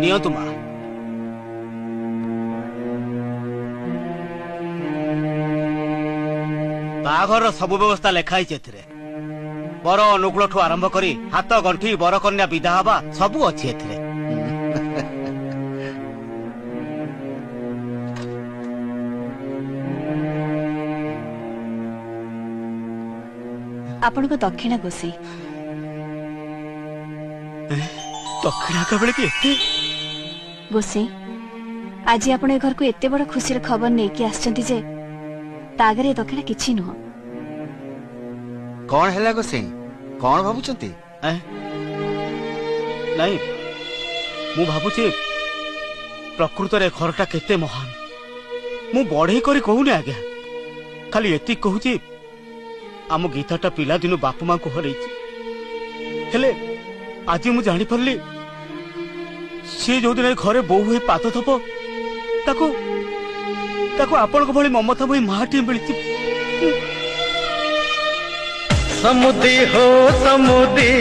नियंतु माँ बाघर सब व्यवस्था लेखाई बर अनुकूल ठू आरंभ करी हाथ गंठी बर कन्या विदा हवा सबू अच्छी एथिरे। आपण को दक्षिणा गोसी दक्षिणा का बेले कि गोसी आज आपण घर को एते बड़ खुशी खबर नहीं कि आछंती जे तागरे दक्षिणा किछि नुह। कौन है गोसे कौन भाबुचंती नहीं मु भाबुची प्रकृत रे घरटा केते महान मु बढ़े करी कहूनी आज्ञा खाली एति कहूची आम गीताटा पिला दिनु बापू मां को हरैछि हेले आज मु जानि परली सी जो दिन घरे बोहू होई पात थप ताको ताको आपण को भली ममता भई माटी मिलछि। समुदी हो समुदी।